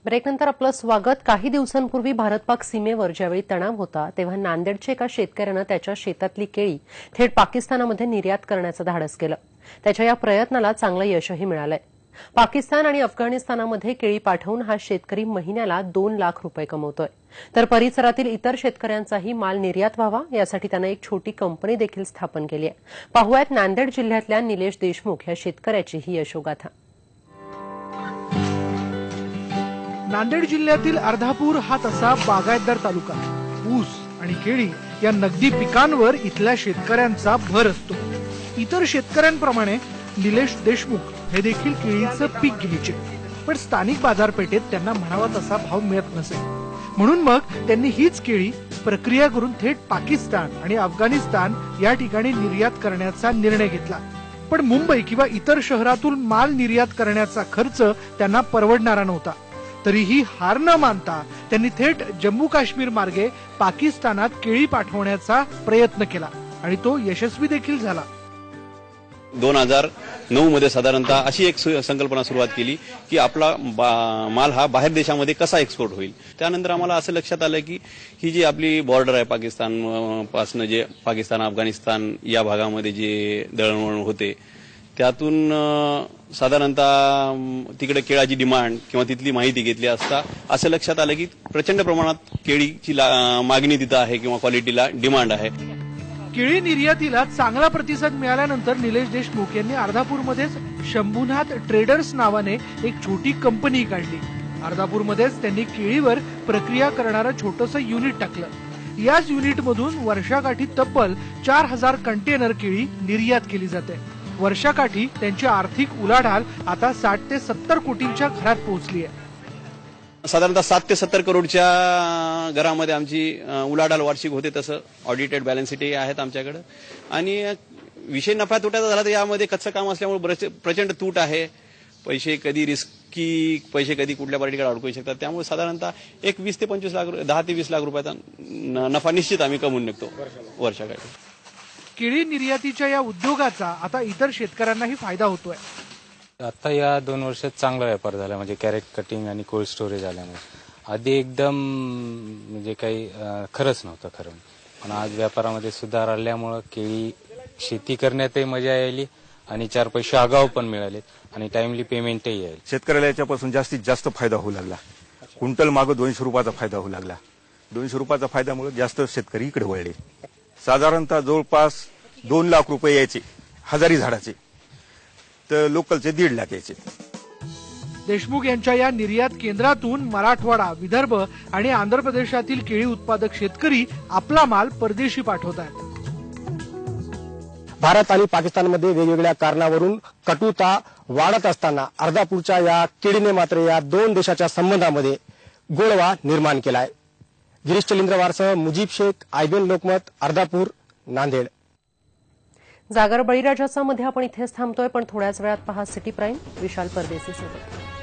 ब्रेकनंतर आपलं स्वागत। काही दिवसांपूर्वी भारत-पाक सीमेवर ज्यावेळी तणाव होता तेव्हा नांदेडच्या एका शेतकऱ्यानं त्याच्या शेतातली केळी थेट पाकिस्तानामध्ये निर्यात करण्याचं धाडस केलं। त्याच्या या प्रयत्नाला चांगलं यशही मिळालंय। पाकिस्तान आणि अफगाणिस्तानामध्ये केळी पाठवून हा शेतकरी महिन्याला 2 लाख रुपये कमवतोय। तर परिसरातील इतर शेतकऱ्यांचाही माल निर्यात व्हावा यासाठी त्यानं एक छोटी कंपनी देखील स्थापन केली आहे। पाहूयात नांदेड जिल्ह्यातल्या निलेश देशमुख या शेतकऱ्याची ही यशोगाथा। नांदेड जिल्ह्यातील अर्धापूर हा तसा बागायतदार तालुका। ऊस आणि केळी या नगदी पिकांवर इथल्या शेतकऱ्यांचा भर असतो। इतर शेतकऱ्यांप्रमाणे निलेश देशमुख हे देखील केळीचं पीक घ्यायचे, पण स्थानिक बाजारपेठेत त्यांना म्हणावा तसा भाव मिळत नसे। म्हणून मग त्यांनी हीच केळी प्रक्रिया करून थेट पाकिस्तान आणि अफगाणिस्तान या ठिकाणी निर्यात करण्याचा निर्णय घेतला। पण मुंबई किंवा इतर शहरातून माल निर्यात करण्याचा खर्च त्यांना परवडणारा नव्हता। तरीही हार न मानता त्यांनी थेट जम्मू काश्मीर मार्गे पाकिस्तानात केळी पाठवण्याचा प्रयत्न केला आणि तो यशस्वी देखील झाला। 2009 मध्ये साधारणतः अशी एक संकल्पना सुरुवात केली की आपला माल हा बाहेर देशामध्ये कसा एक्सपोर्ट होईल। त्यानंतर आम्हाला असं लक्षात आलं की ही जी आपली बॉर्डर आहे पाकिस्तान पासून जे पाकिस्तान अफगाणिस्तान या भागामध्ये जे दळणवळण होते त्यातून साधारणतः तिकडे केळाची डिमांड किंवा तिथली माहिती घेतली असता असं लक्षात आलं की प्रचंड प्रमाणात केळीची मागणी तिथं आहे किंवा क्वालिटीला डिमांड आहे। केळी निर्यातीला चांगला प्रतिसाद मिळाल्यानंतर निलेश देशमुख यांनी अर्धापूरमध्येच शंभूनाथ ट्रेडर्स नावाने एक छोटी कंपनी काढली। अर्धापूरमध्येच त्यांनी केळीवर प्रक्रिया करणारं छोटंसं युनिट टाकलं। याच युनिटमधून वर्षाकाठी तब्बल 4000 कंटेनर केळी निर्यात केली जाते। वर्षाकाठी त्यांची आर्थिक उलाढाल आता 60 ते 70 कोटींच्या घरात पोहोचली आहे। साधारणतः 7 ते 70 करोडच्या घरामध्ये आमची उलाढाल वार्षिक होते। तसं ऑडिटेड बॅलन्स शीटही आहेत आमच्याकडे। आणि विषय नफा तोट्याचा झाला तर यामध्ये कच्चं काम असल्यामुळे प्रचंड तूट आहे। पैसे कधी रिस्की पैसे कधी कुठल्या पार्टीकडे अडकू शकतात। त्यामुळे साधारणतः एक 20 ते 25 लाख 10 ते 20 लाख रुपयाचा नफा निश्चित आम्ही कमवून निघतो वर्षाकाठी। केळी निर्यातीच्या या उद्योगाचा आता इतर शेतकऱ्यांनाही फायदा होतोय। आता या 2 वर्षात चांगला व्यापार झाला, म्हणजे कॅरेट कटिंग आणि कोल्ड स्टोरेज आल्यामुळे। आधी एकदम म्हणजे काही खरंच नव्हतं खरं, पण आज व्यापारामध्ये सुधार आल्यामुळे केळी शेती करण्यातही मजा आली आणि 4 पैसे आगाऊ पण मिळाले आणि टाइमली पेमेंटही येईल। शेतकऱ्याला याच्यापासून जास्तीत जास्त फायदा होऊ लागला। क्विंटल मागे 200 रुपयाचा फायदा होऊ लागला। 200 रुपयाचा फायद्यामुळे जास्त शेतकरी इकडे वळले। साधारणतः जवळपास 2 लाख रुपये यायचे हजारी झाडाचे, तर लोकलचे 1.5 लाख यायचे। देशमुख यांच्या या निर्यात केंद्रातून मराठवाडा, विदर्भ आणि आंध्र प्रदेशातील केळी उत्पादक शेतकरी आपला माल परदेशी पाठवत आहेत। भारत आणि पाकिस्तानमध्ये वेगवेगळ्या कारणावरून कटुता वाढत असताना अर्धापूरच्या या केळीने मात्र या 2 देशाच्या संबंधामध्ये गोडवा निर्माण केलाय। गिरीश चलिंद्रवारसह मुजीब शेख, आयबीएन लोकमत, अर्धापूर, नांदेड। जागर बळीराजाचा मध्ये आपण इथेच थांबतोय, पण थोड्याच वेळात पहा सिटी प्राईम विशाल परदेशी सोबत।